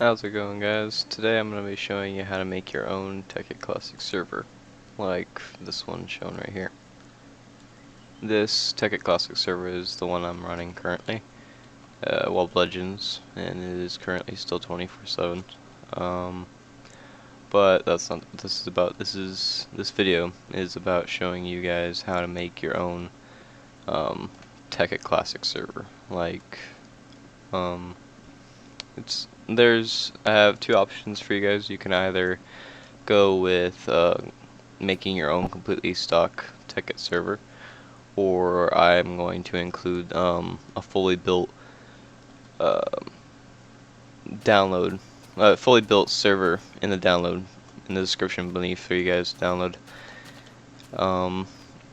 How's it going, guys? Today I'm going to be showing you how to make your own Tekkit Classic server, like this one shown right here. This Tekkit Classic server is the one I'm running currently, Wub-Legends, and it is currently still 24/7. But that's not what this is about. This video is about showing you guys how to make your own Tekkit Classic server. I have two options for you guys. You can either go with making your own completely stock Tekkit server, or I'm going to include a fully built download, fully built server in the download in the description beneath for you guys to download.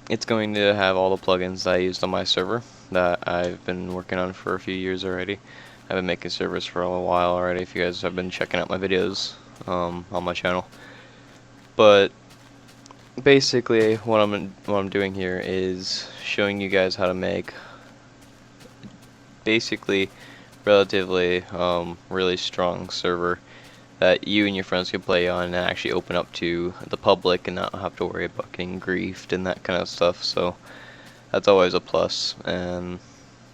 It's going to have all the plugins that I used on my server that I've been working on for a few years already. I've been making servers for a while already, if you guys have been checking out my videos on my channel. But basically what I'm doing here is showing you guys how to make basically relatively really strong server that you and your friends can play on and actually open up to the public and not have to worry about getting griefed and that kind of stuff. So that's always a plus. And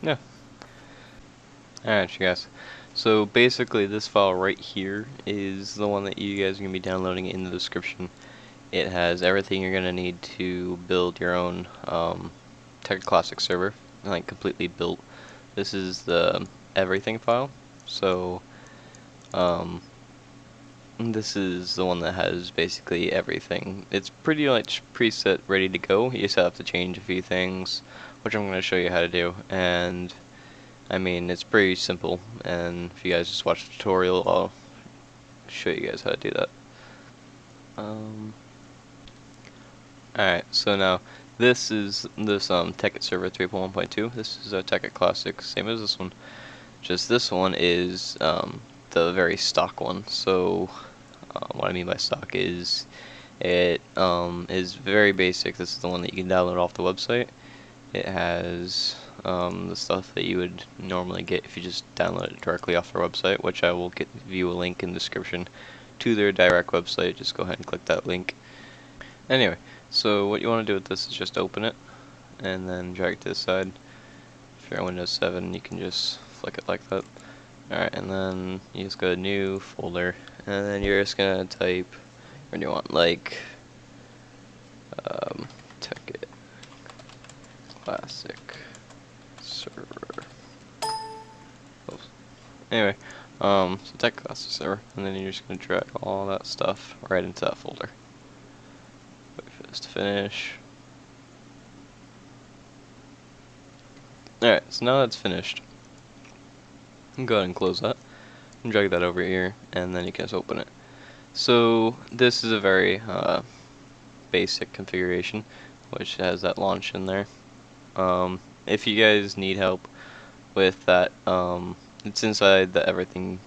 yeah. Alright, you guys. So basically this file right here is the one that you guys are going to be downloading in the description. It has everything you're going to need to build your own Tekkit Classic server, like completely built. This is the everything file. So this is the one that has basically everything. It's pretty much preset, ready to go. You just have to change a few things, which I'm going to show you how to do. And I mean, it's pretty simple. And if you guys just watch the tutorial, I'll show you guys how to do that. Alright, so now this is Tekkit server 3.1.2. This is a Tekkit Classic, same as this one. Just this one is the very stock one. So what I mean by stock is it is very basic. This is the one that you can download off the website. It has the stuff that you would normally get if you just download it directly off their website, which I will give you a link in the description to their direct website. Just go ahead and click that link. Anyway, so what you want to do with this is just open it and then drag it to the side. If you're on Windows 7, you can just flick it like that. Alright, and then you just go to new folder, and then you're just gonna type what do you want, like Tekkit Classic server. Oops. Anyway, so Tekkit Classic server, and then you're just gonna drag all that stuff right into that folder. Wait for this to finish. Alright, so now that's finished. You can go ahead and close that and drag that over here, and then you can just open it. So this is a very basic configuration, which has that launch in there. If you guys need help with that, it's inside the everything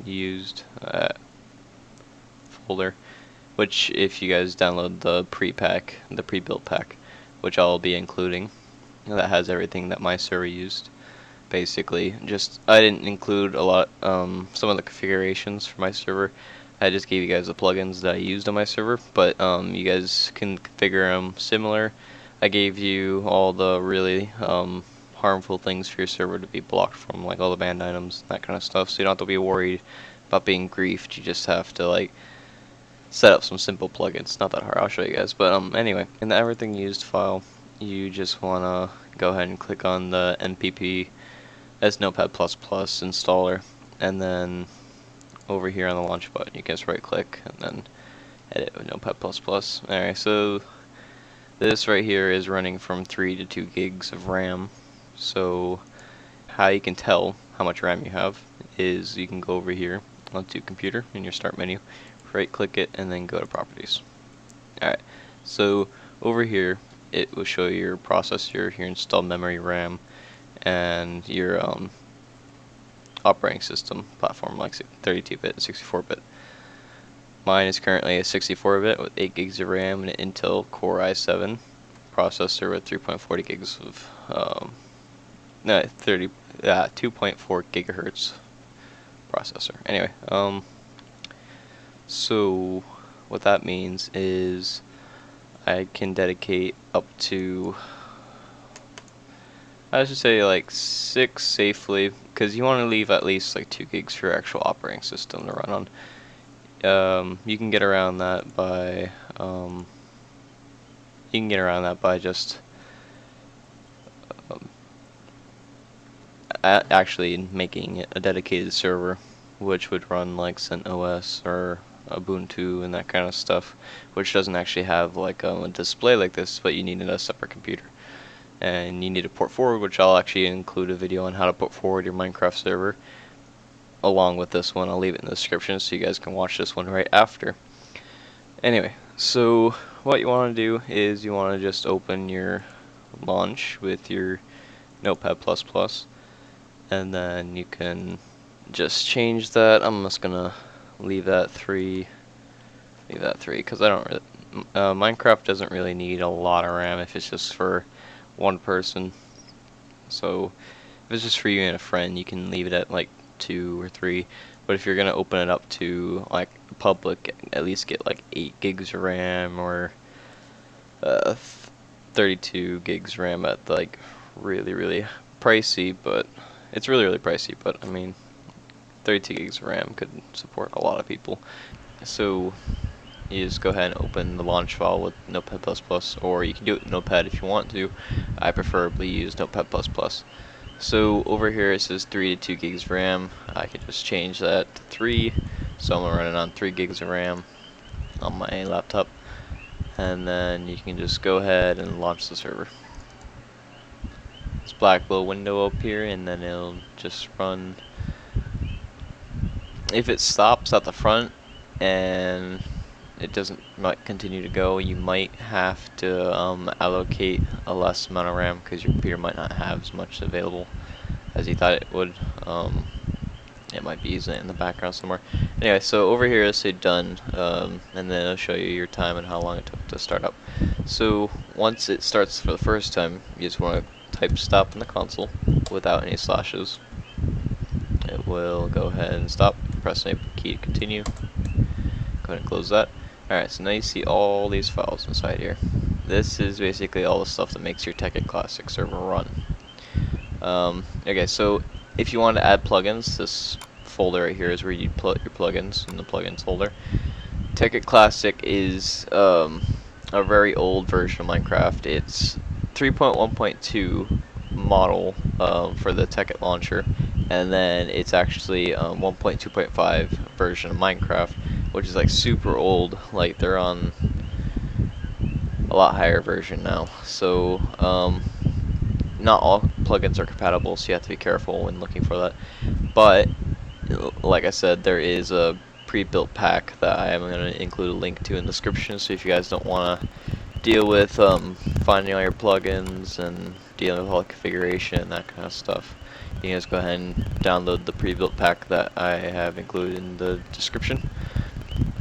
used folder, which if you guys download the pre-built pack, which I'll be including, that has everything that my server used. Basically, just I didn't include a lot, some of the configurations for my server. I just gave you guys the plugins that I used on my server, but you guys can configure them similar. I gave you all the really harmful things for your server to be blocked from, like all the banned items, that kind of stuff, so you don't have to be worried about being griefed. You just have to like set up some simple plugins. Not that hard. I'll show you guys. But anyway, in the everything used file, you just wanna go ahead and click on the NPP as Notepad++ installer, and then over here on the launch button you can just right click and then edit with Notepad++. Alright, so this right here is running from 3 to 2 gigs of RAM. So how you can tell how much RAM you have is you can go over here onto computer in your start menu, right click it, and then go to properties. Alright, so over here it will show you your processor, your installed memory, RAM, and your operating system platform, like 32-bit and 64-bit. Mine is currently a 64-bit with 8 gigs of RAM and an Intel Core i7 processor with 3.40 gigs of 2.4 gigahertz processor. Anyway, so what that means is I can dedicate up to, I should say, like 6 safely, because you want to leave at least like 2 gigs for your actual operating system to run on. You can get around that by just actually making it a dedicated server, which would run like CentOS or Ubuntu and that kind of stuff, which doesn't actually have like a display like this, but you need a separate computer. And you need to port forward, which I'll actually include a video on how to port forward your Minecraft server along with this one. I'll leave it in the description so you guys can watch this one right after. Anyway, so what you want to do is you want to just open your launch with your Notepad++, and then you can just change that. I'm just gonna leave that 3 because I don't really, Minecraft doesn't really need a lot of RAM if it's just for one person. So if it's just for you and a friend, you can leave it at like 2 or 3. But if you're gonna open it up to like public, at least get like 8 gigs of RAM or 32 gigs RAM at like really pricey, but it's really pricey. But I mean, 32 gigs of RAM could support a lot of people. So you just go ahead and open the launch file with Notepad++, or you can do it with Notepad if you want to. I preferably use Notepad++. So over here it says 3 to 2 gigs of RAM. I can just change that to 3. So I'm running on 3 gigs of RAM on my laptop. And then you can just go ahead and launch the server. This black little window up here, and then it'll just run. If it stops at the front and it doesn't continue to go, you might have to allocate a less amount of RAM because your computer might not have as much available as you thought it would. It might be using it in the background somewhere. Anyway, so over here it'll say done, and then it'll show you your time and how long it took to start up. So once it starts for the first time, you just want to type stop in the console without any slashes. It will go ahead and stop. Press any key to continue. Go ahead and close that. Alright, so now you see all these files inside here. This is basically all the stuff that makes your Tekkit Classic server run. Okay, so if you want to add plugins, this folder right here is where you put your plugins in the plugins folder. Tekkit Classic is a very old version of Minecraft. It's 3.1.2 model for the Tekkit launcher, and then it's actually 1.2.5 version of Minecraft, which is like super old. Like they're on a lot higher version now. So not all plugins are compatible, so you have to be careful when looking for that. But like I said, there is a pre-built pack that I am going to include a link to in the description. So if you guys don't want to deal with finding all your plugins and dealing with all the configuration and that kind of stuff, you can just go ahead and download the pre-built pack that I have included in the description.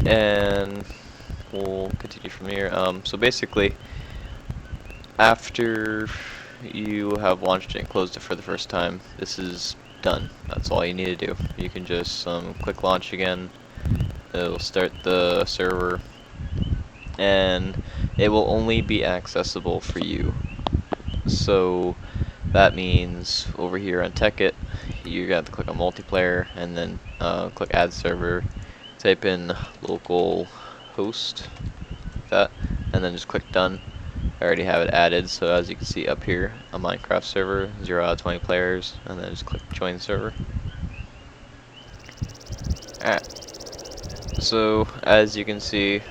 And we'll continue from here. So basically, after you have launched it and closed it for the first time, this is done. That's all you need to do. You can just click launch again. It'll start the server, and it will only be accessible for you. So that means over here on Tekkit, you got to click on multiplayer and then click add server, type in local host, like that, and then just click done. I already have it added, so as you can see up here, a Minecraft server, 0 out of 20 players, and then just click join server. Alright, so as you can see,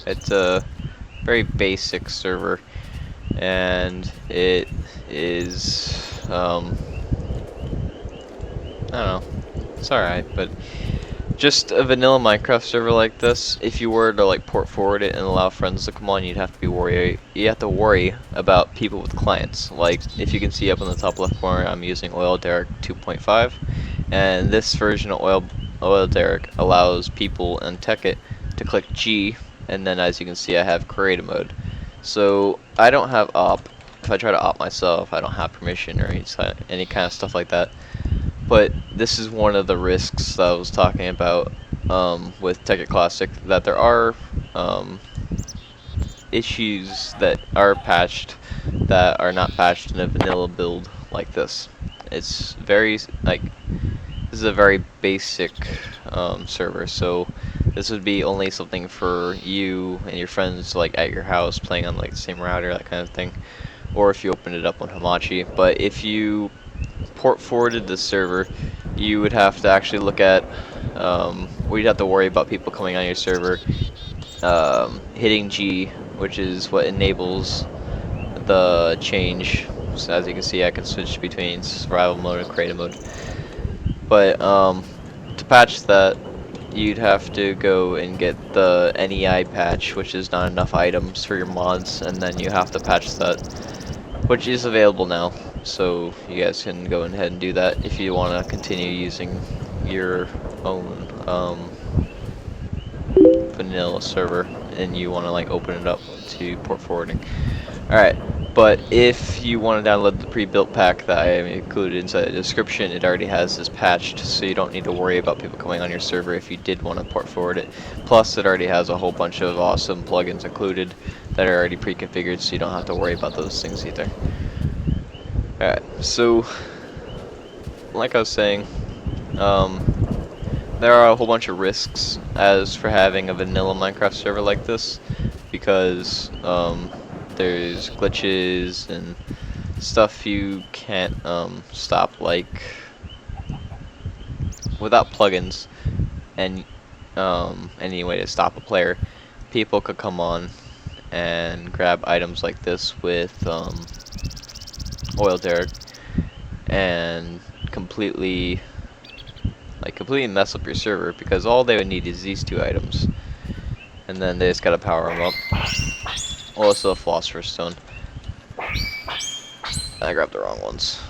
it's a very basic server, and it is, I don't know, it's alright, but just a vanilla Minecraft server like this, if you were to like port forward it and allow friends to come on, you have to worry about people with clients. Like if you can see up in the top left corner, I'm using Oil Derrick 2.5, and this version of Oil Derrick allows people in Tekkit to click G, and then as you can see I have creative mode. So I don't have op. If I try to op myself, I don't have permission or any kind of stuff like that. But this is one of the risks that I was talking about with Tekkit Classic, that there are issues that are patched that are not patched in a vanilla build like this. It's very, like, this is a very basic server, so this would be only something for you and your friends, like at your house, playing on like the same router, that kind of thing, or if you open it up on Hamachi. But if you port forwarded the server, you would have to actually look at, we'd have to worry about people coming on your server, hitting G, which is what enables the change. So as you can see, I can switch between survival mode and creative mode. But to patch that, you'd have to go and get the NEI patch, which is not enough items for your mods, and then you have to patch that, which is available now. So you guys can go ahead and do that if you want to continue using your own vanilla server and you want to like open it up to port forwarding. Alright, but if you want to download the pre-built pack that I included inside the description, it already has this patched, so you don't need to worry about people coming on your server if you did want to port forward it. Plus, it already has a whole bunch of awesome plugins included that are already pre-configured, so you don't have to worry about those things either. Alright, so like I was saying, there are a whole bunch of risks as for having a vanilla Minecraft server like this, because there's glitches and stuff you can't stop, like without plugins and any way to stop a player, people could come on and grab items like this with oil derrick and completely mess up your server, because all they would need is these two items, and then they just gotta power them up. Also a philosopher's stone. I grabbed the wrong ones.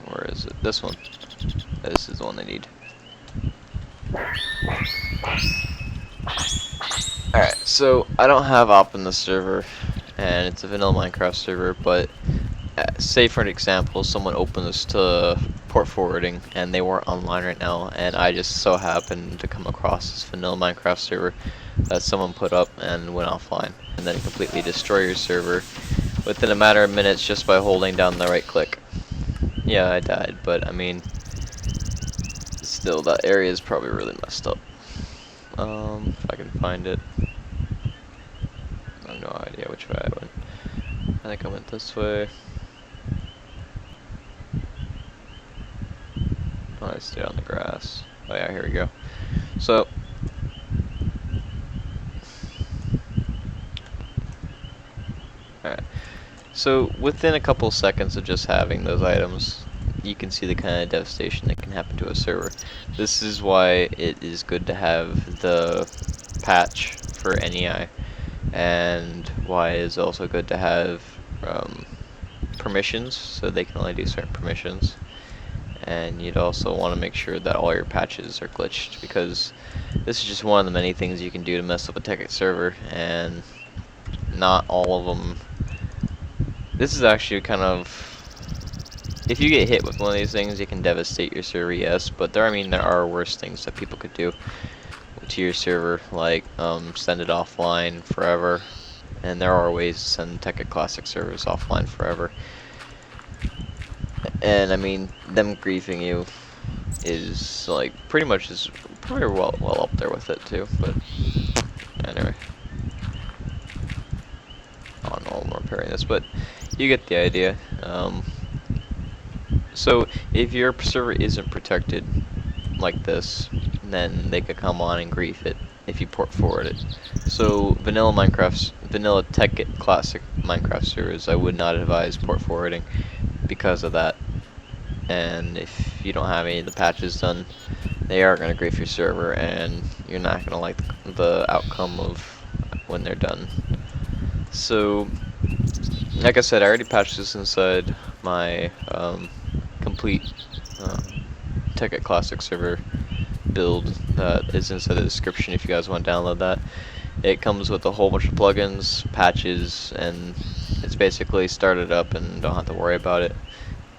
Where is it? This one. This is the one they need. Alright, so I don't have op in the server, and it's a vanilla Minecraft server, but say for an example, someone opened this to port forwarding and they weren't online right now, and I just so happened to come across this vanilla Minecraft server that someone put up and went offline, and then completely destroy your server within a matter of minutes just by holding down the right click. Yeah, I died, but I mean, still, that area is probably really messed up. If I can find it. I have no idea which way I went. I think I went this way. Oh, I stayed on the grass. Oh yeah, here we go. So, alright. So, within a couple seconds of just having those items, you can see the kind of devastation that can happen to a server. This is why it is good to have the patch for NEI, and why it is also good to have permissions, so they can only do certain permissions. And you'd also want to make sure that all your patches are glitched, because this is just one of the many things you can do to mess up a Tekkit server, and not all of them. This is actually kind of, if you get hit with one of these things, it can devastate your server, yes, but there are worse things that people could do to your server, like send it offline forever, and there are ways to send Tekkit Classic servers offline forever. And I mean, them griefing you is like pretty well up there with it too. But anyway, oh no, I'm repairing this, but you get the idea. So if your server isn't protected like this, then they could come on and grief it if you port forward it. So vanilla Tekkit Classic Minecraft servers, I would not advise port forwarding because of that. And if you don't have any of the patches done, they are going to grief your server, and you're not going to like the outcome of when they're done. So, like I said, I already patched this inside my complete Tekkit Classic server build that is inside the description if you guys want to download that. It comes with a whole bunch of plugins, patches, and it's basically started up and don't have to worry about it.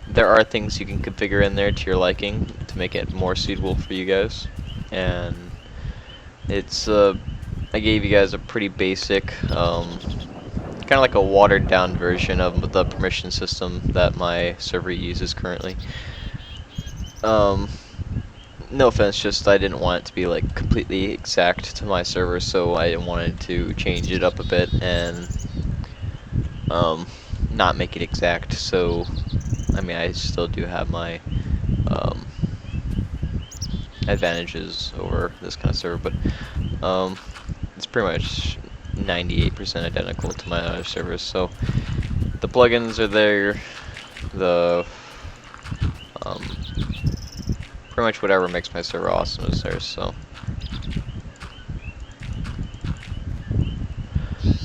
there are things you can configure in there to your liking to make it more suitable for you guys, and it's I gave you guys a pretty basic, kind of like a watered down version of the permission system that my server uses currently. No offense, just I didn't want it to be like completely exact to my server, so I wanted to change it up a bit and not make it exact. So I mean, I still do have my advantages over this kind of server, but it's pretty much 98% identical to my other servers. So the plugins are there, the pretty much whatever makes my server awesome is there. So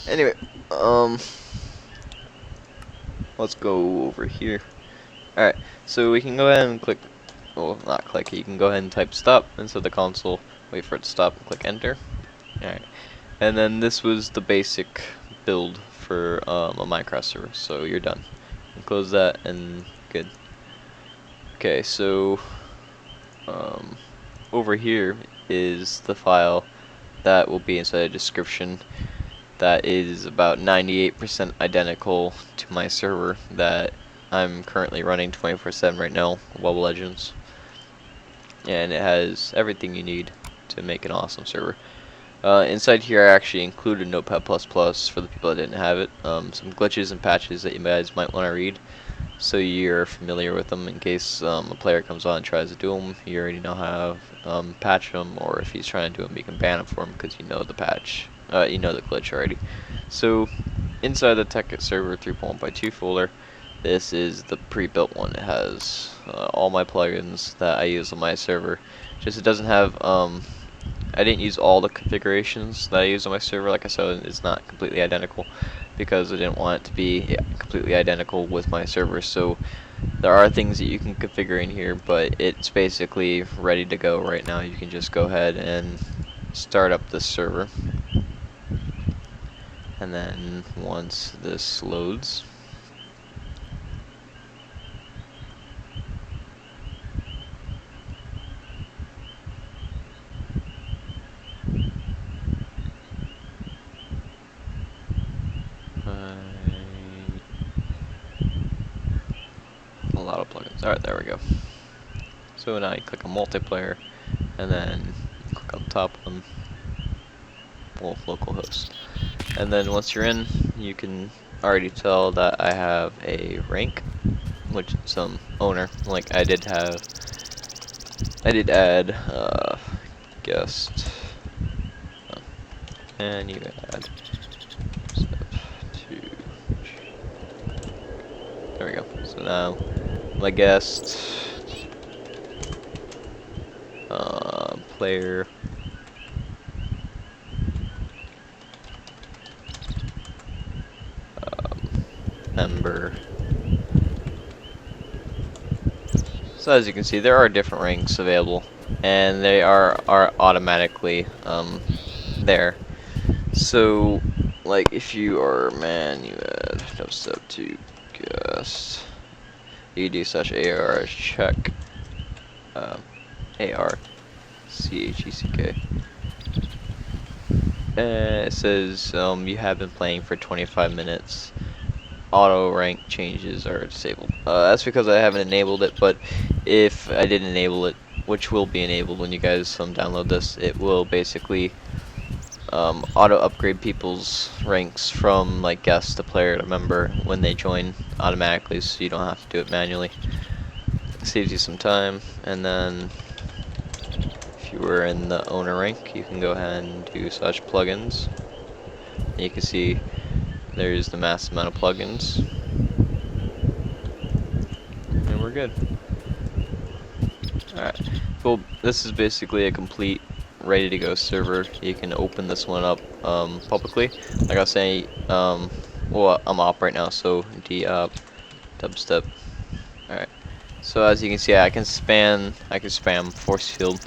anyway, let's go over here. Alright, so we can go ahead and click, well, not click, you can go ahead and type stop inside the console, wait for it to stop, and click enter. Alright, and then this was the basic build for a Minecraft server, so you're done. And close that, and good. Okay, so over here is the file that will be inside the description that is about 98% identical to my server that I'm currently running 24/7 right now, Wub-Legends. And it has everything you need to make an awesome server. Inside here I actually included Notepad++ for the people that didn't have it. Some glitches and patches that you guys might want to read, so you're familiar with them in case a player comes on and tries to do them. You already know how to patch them, or if he's trying to do them, you can ban him for him because you know the patch, you know the glitch already. So inside the Tekkit Server 3.1x2 folder, this is the pre-built one. It has all my plugins that I use on my server. Just it doesn't have I didn't use all the configurations that I use on my server. Like I said, it's not completely identical because I didn't want it to be completely identical with my server. So there are things that you can configure in here, but it's basically ready to go right now. You can just go ahead and start up this server, and then once this loads, a lot of plugins. Alright, there we go. So now you click on multiplayer, and then you click on the top one, well, localhost. And then once you're in, you can already tell that I have a rank, which some owner, like I did add guest, and you add there we go. So now my guest, player, member. So as you can see, there are different ranks available, and they are automatically there. So like if you are man, you add no step to guest, you do such AR check, ARCHECK, and it says you have been playing for 25 minutes. Auto rank changes are disabled. That's because I haven't enabled it, but if I did enable it, which will be enabled when you guys download this, it will basically auto upgrade people's ranks from like guest to player to member when they join automatically, so you don't have to do it manually. It saves you some time. And then if you were in the owner rank, you can go ahead and do such plugins, and you can see there's the mass amount of plugins, and we're good. Alright, well, this is basically a complete ready to go server. You can open this one up publicly. Like I was saying, well, I'm op right now, so d-op dubstep. Alright, so as you can see, I can spam force field,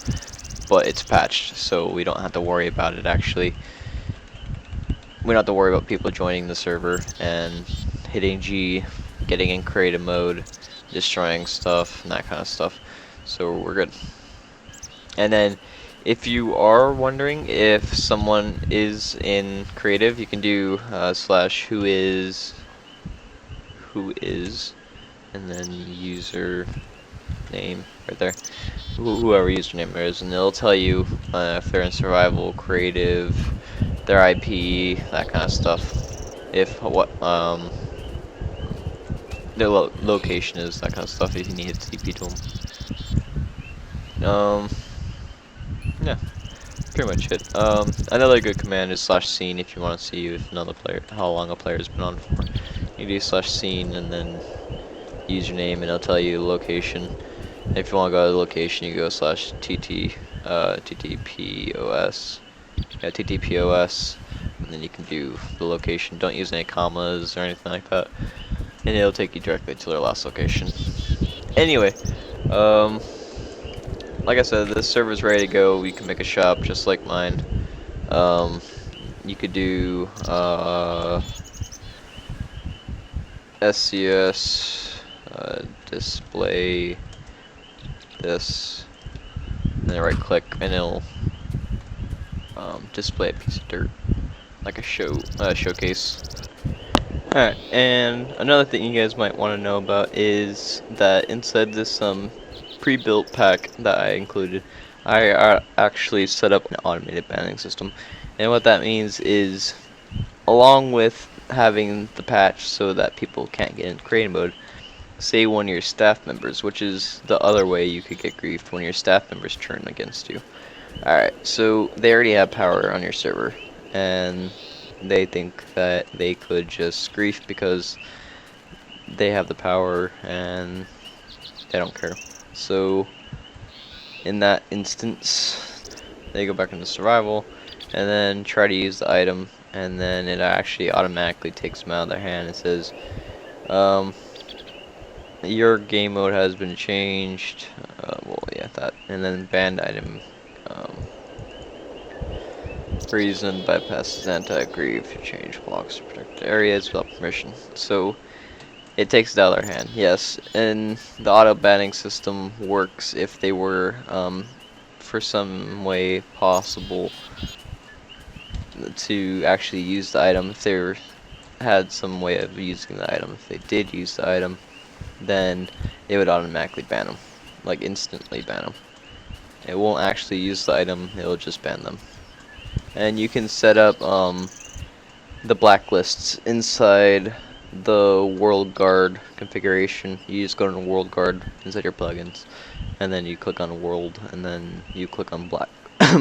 but it's patched, so we don't have to worry about it. Actually, we don't have to worry about people joining the server and hitting G, getting in creative mode, destroying stuff and that kind of stuff. So we're good. And then if you are wondering if someone is in creative, you can do slash who is, and then user name right there, whoever username there is, and it'll tell you if they're in survival, creative, their IP, that kind of stuff. If what their location is, that kind of stuff. If you need to TP to them. Yeah, pretty much it. Another good command is /scene if you want to see if another player, how long a player has been on for. You do /scene and then username, and it'll tell you the location. And if you want to go to the location, you go /TTPOS, TTPOS, and then you can do the location. Don't use any commas or anything like that, and it'll take you directly to their last location. Anyway, like I said, this server's ready to go. We can make a shop just like mine. You could do SCS, display this, and then right click, and it'll display a piece of dirt, like a showcase. Alright, and another thing you guys might want to know about is that inside this pre-built pack that I included, I actually set up an automated banning system. And what that means is, along with having the patch so that people can't get in creative mode, say one of your staff members, which is the other way you could get griefed, when your staff members turn against you. Alright, so they already have power on your server, and they think that they could just grief because they have the power and they don't care. So in that instance, they go back into survival and then try to use the item, and then it actually automatically takes them out of their hand and says, your game mode has been changed. Well, yeah, that, and then banned item. Reason bypasses anti-grief, change blocks to protect areas without permission. So it takes it out of their hand, yes. And the auto banning system works if they were, for some way possible, to actually use the item. If they had some way of using the item, if they did use the item, then it would automatically ban them, like instantly ban them. It won't actually use the item, it'll just ban them. And you can set up the blacklists inside the World Guard configuration. You just go to World Guard inside your plugins, and then you click on World, and then you click on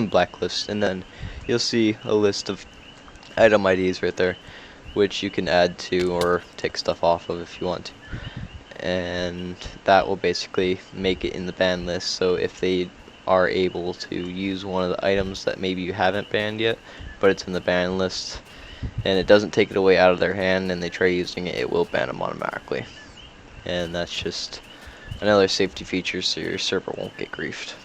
blacklist, and then you'll see a list of item IDs right there, which you can add to or take stuff off of if you want to. And that will basically make it in the ban list, so if they are able to use one of the items that maybe you haven't banned yet, but it's in the ban list, and it doesn't take it away out of their hand, and they try using it, it will ban them automatically. And that's just another safety feature so your server won't get griefed.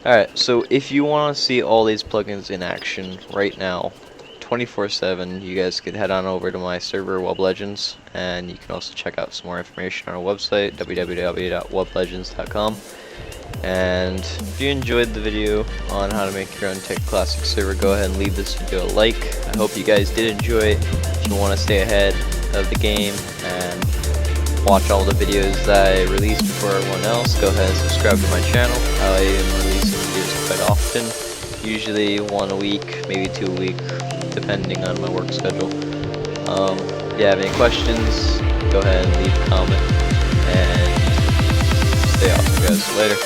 Alright, so if you want to see all these plugins in action right now, 24/7, you guys could head on over to my server, Wub-Legends, and you can also check out some more information on our website, www.wublegends.com. And if you enjoyed the video on how to make your own Tekkit Classic server, go ahead and leave this video a like. I hope you guys did enjoy it. If you want to stay ahead of the game and watch all the videos that I release before everyone else, go ahead and subscribe to my channel. I am releasing videos quite often, usually one a week, maybe 2 a week, depending on my work schedule. If you have any questions, go ahead and leave a comment, and stay awesome, guys. Later.